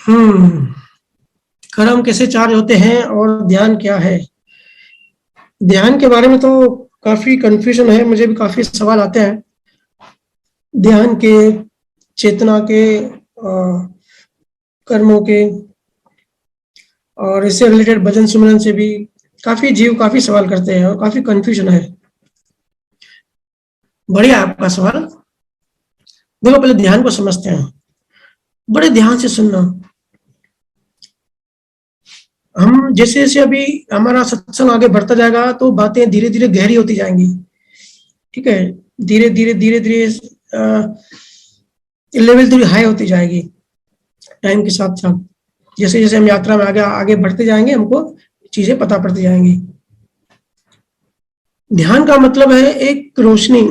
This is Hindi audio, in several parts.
हम्म कर्म कैसे चार्ज होते हैं और ध्यान क्या है? ध्यान के बारे में तो काफी कंफ्यूजन है, मुझे भी काफी सवाल आते हैं ध्यान के, चेतना के, कर्मों के, और इससे रिलेटेड भजन सुमरन से भी काफी जीव काफी सवाल करते हैं और काफी कंफ्यूजन है। बढ़िया आपका सवाल। देखो, पहले ध्यान को समझते हैं, बड़े ध्यान से सुनना। हम जैसे जैसे अभी हमारा सत्संग आगे बढ़ता जाएगा तो बातें धीरे धीरे गहरी होती जाएंगी। ठीक है, धीरे धीरे धीरे धीरे लेवल थोड़ी हाई होती जाएगी टाइम के साथ साथ। जैसे जैसे हम यात्रा में आगे आगे बढ़ते जाएंगे हमको चीजें पता पड़ती जाएंगी। ध्यान का मतलब है एक रोशनी,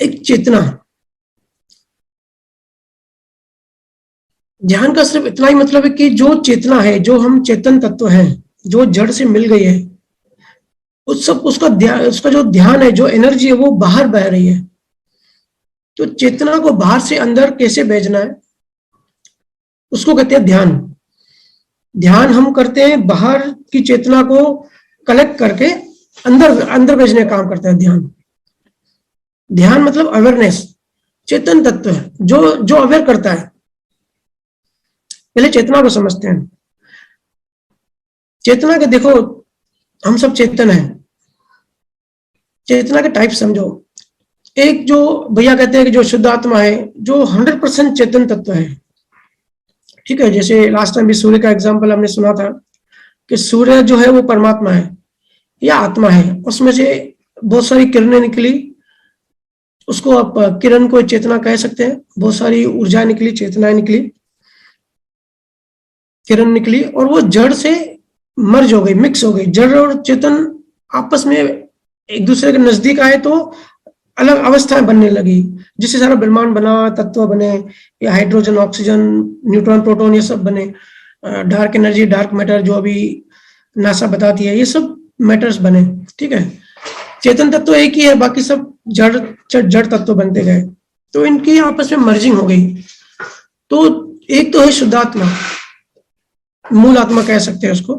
एक चेतना। ध्यान का सिर्फ इतना ही मतलब है कि जो चेतना है, जो हम चेतन तत्व हैं, जो जड़ से मिल गई है, उस सब उसका ध्यान, उसका जो ध्यान है, जो एनर्जी है, वो बाहर बह रही है। तो चेतना को बाहर से अंदर कैसे भेजना है, उसको कहते हैं ध्यान। ध्यान हम करते हैं बाहर की चेतना को कलेक्ट करके अंदर अंदर भेजने का काम करता है ध्यान। ध्यान मतलब अवेयरनेस, चेतन तत्व है जो जो अवेयर करता है। पहले चेतना को समझते हैं। चेतना के देखो, हम सब चेतन हैं। चेतना के टाइप समझो। एक जो भैया कहते हैं कि जो शुद्ध आत्मा है, जो 100% चेतन तत्व है। ठीक है, जैसे लास्ट टाइम भी सूर्य का एग्जांपल हमने सुना था कि सूर्य जो है वो परमात्मा है या आत्मा है, उसमें से बहुत सारी किरणें निकली, उसको आप किरण को चेतना कह सकते हैं। बहुत सारी ऊर्जा निकली, चेतनाएं निकली, किरण निकली, और वो जड़ से मर्ज हो गई, मिक्स हो गई। जड़ और चेतन आपस में एक दूसरे के नजदीक आए तो अलग अवस्थाएं बनने लगी, जिससे सारा ब्रह्मांड बना, तत्व बने, या हाइड्रोजन, ऑक्सीजन, न्यूट्रॉन, प्रोटॉन, ये सब बने। डार्क एनर्जी, डार्क मैटर जो अभी नासा बताती है, ये सब मैटर्स बने। ठीक है, चेतन तत्व एक ही है, बाकी सब जड़ जड़ तत्व बनते गए, तो इनकी आपस में मर्जिंग हो गई। तो एक तो है शुद्धात्मा, मूल आत्मा कह सकते हैं उसको।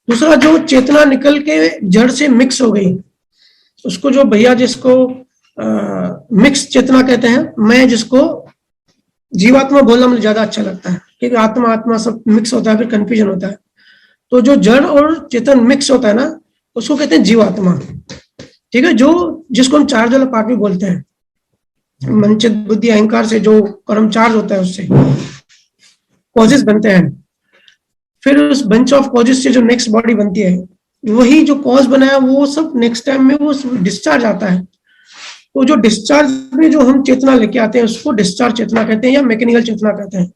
दूसरा जो चेतना निकल के जड़ से मिक्स हो गई, उसको जो भैया जिसको मिक्स चेतना कहते हैं, मैं जिसको जीवात्मा बोलना मुझे ज्यादा अच्छा लगता है, क्योंकि आत्मा आत्मा सब मिक्स होता है, फिर कंफ्यूजन होता है। तो जो जड़ और चेतन मिक्स होता है ना, उसको कहते हैं जीवात्मा। ठीक है, जो जिसको हम चार्ज वाला पार्ट भी बोलते हैं। मन, चित्त, बुद्धि, अहंकार से जो कर्म चार्ज होता है, उससे कॉजेस बनते हैं। फिर उस बंच ऑफ कॉजेस से जो नेक्स्ट बॉडी बनती है, वही जो कॉज बनाया वो सब नेक्स्ट टाइम में वो डिस्चार्ज आता है। तो जो डिस्चार्ज में जो हम चेतना लेके आते हैं, उसको डिस्चार्ज चेतना कहते हैं या मैकेनिकल चेतना कहते हैं।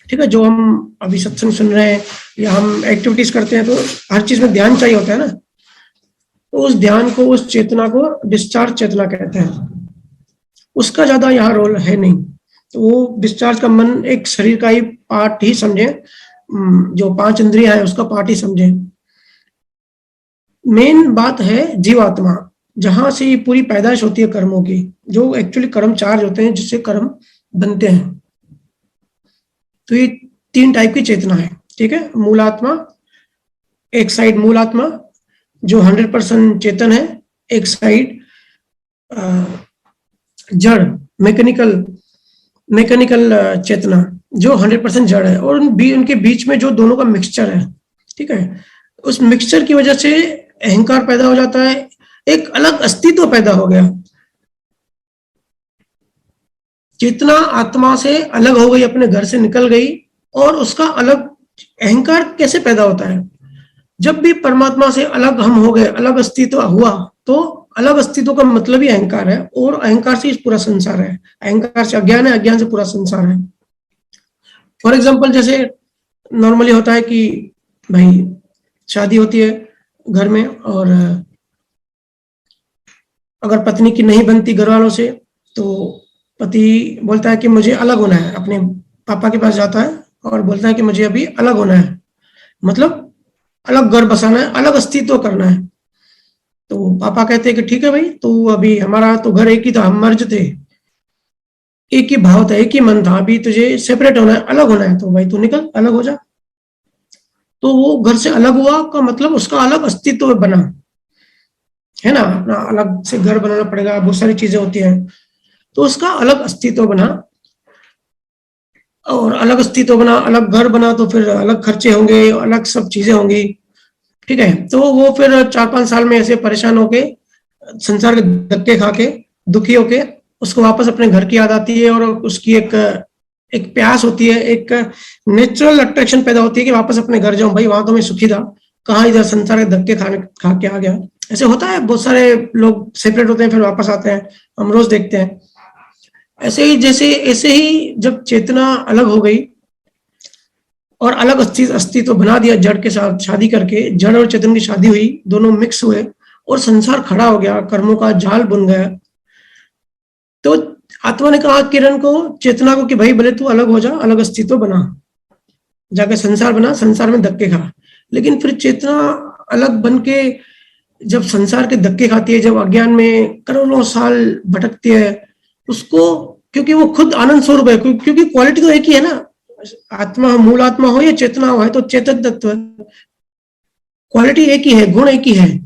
ठीक है, जो हम अभी सत्संग सुन रहे हैं या हम एक्टिविटीज करते हैं, तो हर चीज में ध्यान चाहिए होता है ना, तो उस ध्यान को, उस चेतना को डिस्चार्ज चेतना कहते हैं। उसका ज्यादा यहाँ रोल है नहीं। तो वो डिस्चार्ज का मन एक शरीर का ही पार्ट ही समझे, जो 5 इंद्रियां है उसका पार्ट ही समझे। मेन बात है जीवात्मा, जहां से ये पूरी पैदाइश होती है कर्मों की, जो एक्चुअली कर्म चार्ज होते हैं, जिससे कर्म बनते हैं। तो ये 3 टाइप की चेतना है। ठीक है, मूलात्मा, एक साइड मूलात्मा जो 100% चेतन है, एक साइड जड़, मैकेनिकल मैकेनिकल चेतना जो 100% जड़ है, और उनके बीच में जो दोनों का मिक्सचर है। ठीक है, उस मिक्सचर की वजह से अहंकार पैदा हो जाता है, एक अलग अस्तित्व पैदा हो गया। चेतना आत्मा से अलग हो गई, अपने घर से निकल गई, और उसका अलग अहंकार कैसे पैदा होता है? जब भी परमात्मा से अलग हम हो गए, अलग अस्तित्व हुआ, तो अलग अस्तित्व का मतलब ही अहंकार है, और अहंकार से पूरा संसार है। अहंकार से अज्ञान है, अज्ञान से पूरा संसार है। फॉर एग्जाम्पल, जैसे नॉर्मली होता है कि भाई शादी होती है घर में, और अगर पत्नी की नहीं बनती घर वालों से, तो पति बोलता है कि मुझे अलग होना है, अपने पापा के पास जाता है और बोलता है कि मुझे अभी अलग होना है, मतलब अलग घर बसाना है, अलग अस्तित्व करना है। तो पापा कहते हैं कि ठीक है भाई, तो अभी हमारा तो घर एक ही था, हम मर्ज थे, एक ही भाव था, एक ही मन था, अभी तुझे सेपरेट होना है, अलग होना है, तो भाई तू निकल, अलग हो जा। तो वो घर से अलग हुआ का मतलब उसका अलग अस्तित्व बना, है ना, अपना अलग से घर बनाना पड़ेगा, बहुत सारी चीजें होती हैं, तो उसका अलग अस्तित्व बना, और अलग अस्तित्व बना, अलग घर बना, तो फिर अलग खर्चे होंगे, अलग सब चीजें होंगी, ठीक है। तो वो फिर 4-5 साल में ऐसे परेशान होके, संसार के धक्के खा के, दुखी होके, उसको वापस अपने घर की याद आती है, और उसकी एक एक प्यास होती है, एक नेचुरल अट्रैक्शन पैदा होती है कि वापस अपने घर जाऊं, भाई वहां तो मैं सुखी था, कहाँ इधर संसार के धक्के खा के आ गया। ऐसे होता है, बहुत सारे लोग सेपरेट होते हैं फिर वापस आते हैं, हम रोज देखते हैं। ऐसे ही जब चेतना अलग हो गई और अलग अस्तित्व बना दिया जड़ के साथ शादी करके, जड़ और चेतन की शादी हुई, दोनों मिक्स हुए और संसार खड़ा हो गया, कर्मों का जाल बुन गया। तो आत्मा ने कहा किरण को, चेतना को, कि भाई भले तू अलग हो जा, अलग अस्तित्व बना, जाके संसार बना, संसार में धक्के खा। लेकिन फिर चेतना अलग बन के जब संसार के धक्के खाती है, जब अज्ञान में करोड़ों साल भटकती है, उसको, क्योंकि वो खुद आनंद स्वरूप है, क्योंकि क्वालिटी तो एक ही है ना, आत्मा, मूल आत्मा हो या चेतना हो, है तो चेतन तत्व, क्वालिटी एक ही है, गुण एक ही है।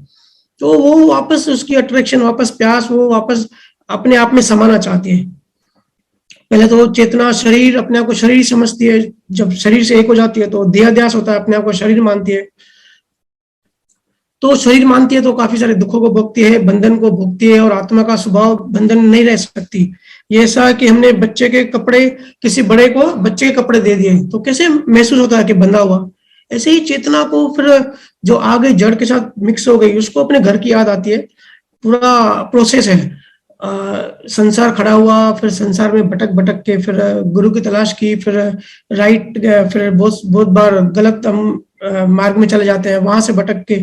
तो वो वापस उसकी अट्रैक्शन, वापस प्यास, वो वापस अपने आप में समाना चाहती है। पहले तो चेतना शरीर, अपने आप को शरीर समझती है, जब शरीर से एक हो जाती है तो देहाध्यास होता है, अपने आप को शरीर मानती है। तो शरीर मानती है तो काफी सारे दुखों को भोगती है, बंधन को भोगती है, और आत्मा का स्वभाव बंधन नहीं रह सकती। ये ऐसा है कि हमने बच्चे के कपड़े किसी बड़े को बच्चे के कपड़े दे दिए तो कैसे महसूस होता है कि बंधा हुआ। ऐसे ही चेतना को फिर जो आ गई, जड़ के साथ मिक्स हो गई, उसको अपने घर की याद आती है। पूरा प्रोसेस है, संसार खड़ा हुआ, फिर संसार में भटक भटक के फिर गुरु की तलाश की, फिर राइट, फिर बहुत बहुत बार गलत हम मार्ग में चले जाते हैं, वहां से भटक के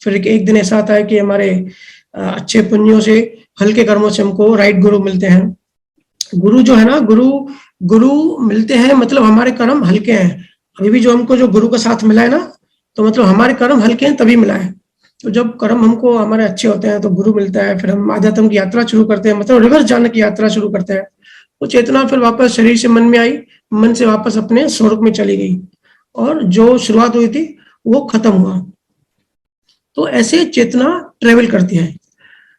फिर एक दिन ऐसा आता है कि हमारे अच्छे पुण्यों से, हल्के कर्मों से हमको राइट गुरु मिलते हैं। गुरु जो है ना, गुरु गुरु मिलते हैं मतलब हमारे कर्म हल्के हैं। अभी भी जो हमको जो गुरु का साथ मिला है ना, तो मतलब हमारे कर्म हल्के हैं तभी मिला है। तो जब कर्म हमको हमारे अच्छे होते हैं तो गुरु मिलता है, फिर हम आध्यात्म की यात्रा शुरू करते हैं, मतलब रिवर्स जाने की यात्रा शुरू करते हैं। वो चेतना फिर वापस शरीर से मन में आई, मन से वापस अपने स्वरूप में चली गई, और जो शुरुआत हुई थी वो खत्म हुआ। तो ऐसे चेतना ट्रेवल करती है।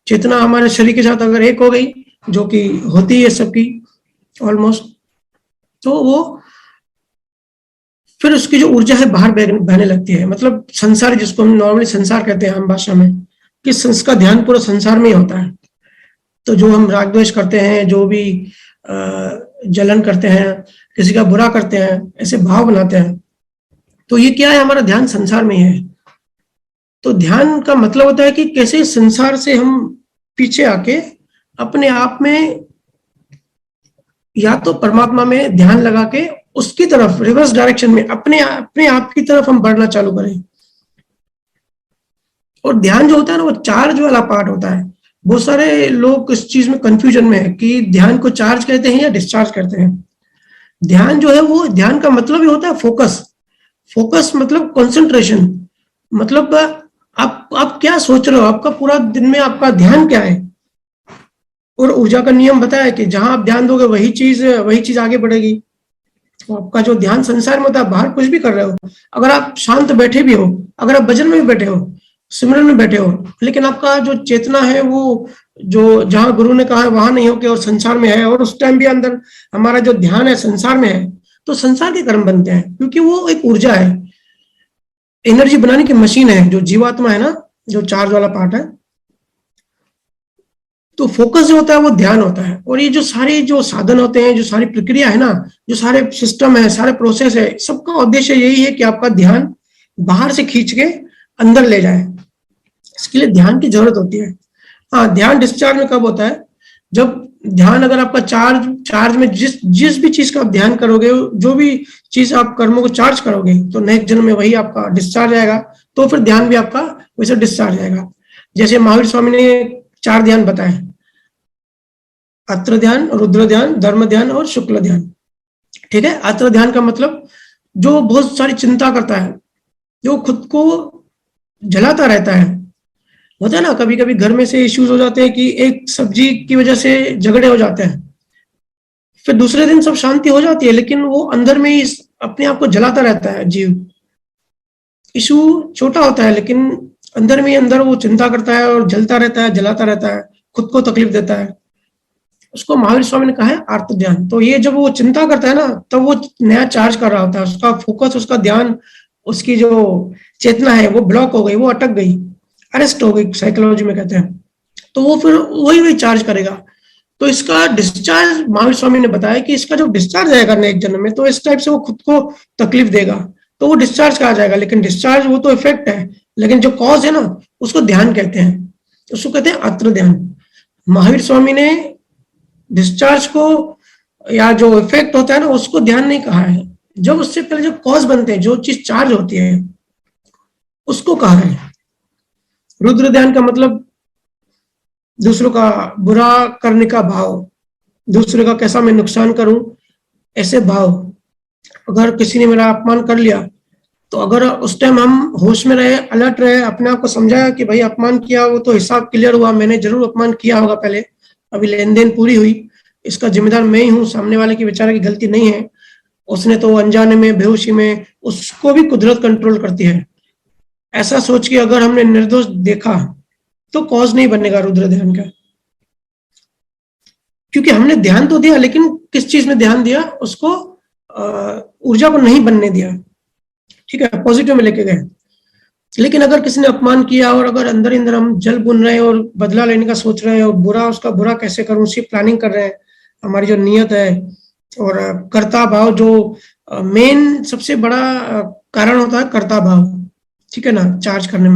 चेतना हमारे शरीर के साथ अगर एक हो गई, जो कि होती है सबकी ऑलमोस्ट, तो वो फिर उसकी जो ऊर्जा है बाहर बहने लगती है। मतलब संसार, जिसको हम नॉर्मली संसार कहते हैं आम भाषा में, कि का ध्यान पूरा संसार में ही होता है। तो जो हम राग द्वेष करते हैं, जो भी जलन करते हैं, किसी का बुरा करते हैं, ऐसे भाव बनाते हैं, तो ये क्या है, हमारा ध्यान संसार में ही है। तो ध्यान का मतलब होता है कि कैसे संसार से हम पीछे आके अपने आप में, या तो परमात्मा में ध्यान लगा के उसकी तरफ रिवर्स डायरेक्शन में अपने आप की तरफ हम बढ़ना चालू करें। और ध्यान जो होता है ना, वो चार्ज वाला पार्ट होता है। बहुत सारे लोग इस चीज में कंफ्यूजन में है कि ध्यान को चार्ज कहते हैं या डिस्चार्ज कहते हैं। ध्यान जो है, वो ध्यान का मतलब ही होता है फोकस। फोकस मतलब कंसंट्रेशन, मतलब आप क्या सोच रहे हो, आपका पूरा दिन में आपका ध्यान क्या है। और ऊर्जा का नियम बताया कि जहां आप ध्यान दोगे वही चीज आगे बढ़ेगी। तो आपका जो ध्यान संसार में होता है, बाहर कुछ भी कर रहे हो, अगर आप शांत बैठे भी हो, अगर आप भजन में भी बैठे हो, सिमरन में बैठे हो, लेकिन आपका जो चेतना है वो जो जहां गुरु ने कहा है वहां नहीं होके और संसार में है, और उस टाइम भी अंदर हमारा जो ध्यान है संसार में है, तो संसार के कर्म बनते हैं, क्योंकि वो एक ऊर्जा है, एनर्जी बनाने की मशीन है, जो जीवात्मा है ना, जो चार्ज वाला पार्ट है। तो फोकस जो होता है वो ध्यान होता है। और ये जो सारे जो साधन होते हैं, जो सारी प्रक्रिया है ना, जो सारे सिस्टम है, सारे प्रोसेस है, सबका उद्देश्य यही है कि आपका ध्यान बाहर से खींच के अंदर ले जाए। इसके लिए ध्यान की जरूरत होती है। हाँ, ध्यान डिस्चार्ज में कब होता है, जब ध्यान, अगर आपका चार्ज में जिस भी चीज का आप ध्यान करोगे, जो भी चीज आप कर्मों को चार्ज करोगे, तो नेक्स्ट जन्म में वही आपका डिस्चार्ज आएगा, तो फिर ध्यान भी आपका वैसे डिस्चार्ज आएगा। जैसे महावीर स्वामी ने 4 ध्यान बताए, अत्र ध्यान, रुद्र ध्यान, धर्म ध्यान और शुक्ल ध्यान। ठीक है। अत्र ध्यान का मतलब जो बहुत सारी चिंता करता है, जो खुद को जलाता रहता है, होता है ना, कभी कभी घर में से इश्यूज हो जाते हैं कि एक सब्जी की वजह से झगड़े हो जाते हैं, फिर दूसरे दिन सब शांति हो जाती है, लेकिन वो अंदर में ही अपने आप को जलाता रहता है जीव। इशू छोटा होता है, लेकिन अंदर में अंदर वो चिंता करता है और जलता रहता है, जलाता रहता है, खुद को तकलीफ देता है। उसको महावीर स्वामी ने कहा है आर्त ध्यान। तो ये जब वो चिंता करता है ना, तब वो नया चार्ज कर रहा होता है, उसका फोकस, उसका ध्यान, उसकी जो चेतना है वो ब्लॉक हो गई, वो अटक गई, अरेस्ट हो गई, साइकोलॉजी में कहते हैं। तो वो फिर वही चार्ज करेगा। तो इसका डिस्चार्ज महावीर स्वामी ने बताया कि इसका जो डिस्चार्ज आएगा नेक्स्ट जन्म में, तो इस टाइप से वो खुद को तकलीफ देगा, तो वो डिस्चार्ज कहा जाएगा। लेकिन डिस्चार्ज वो तो इफेक्ट है, लेकिन जो कॉज है ना, उसको ध्यान कहते हैं, उसको कहते हैं आत्म ध्यान। महावीर स्वामी ने डिस्चार्ज को या जो इफेक्ट होता है ना, उसको ध्यान नहीं कहा है। जब उससे पहले जो कॉज बनते हैं, जो चीज चार्ज होती है, उसको कहा है। रुद्र ध्यान का मतलब दूसरों का बुरा करने का भाव, दूसरे का कैसा मैं नुकसान करूं, ऐसे भाव। अगर किसी ने मेरा अपमान कर लिया, तो अगर उस टाइम हम होश में रहे, अलर्ट रहे, अपने आप को समझाया कि भाई अपमान किया, वो तो हिसाब क्लियर हुआ, मैंने जरूर अपमान किया होगा पहले, अभी लेन देन पूरी हुई, इसका जिम्मेदार मैं ही हूँ, सामने वाले की बेचारे की गलती नहीं है, उसने तो अनजाने में, बेहोशी में, उसको भी कुदरत कंट्रोल करती है। ऐसा सोच के अगर हमने निर्दोष देखा, तो कॉज नहीं बनेगा रुद्र ध्यान का। क्योंकि हमने ध्यान तो दिया, लेकिन किस चीज में ध्यान दिया, उसको ऊर्जा को नहीं बनने दिया, ठीक है, पॉजिटिव में लेके गए। लेकिन अगर किसी ने अपमान किया और अगर अंदर अंदर हम जल बुन रहे हैं और बदला लेने का सोच रहे हैं और बुरा, उसका बुरा कैसे करूं, उसकी प्लानिंग कर रहे हैं, हमारी जो नियत है और कर्ता भाव, जो मेन सबसे बड़ा कारण होता है कर्ता भाव, ठीक है ना, चार्ज करने में।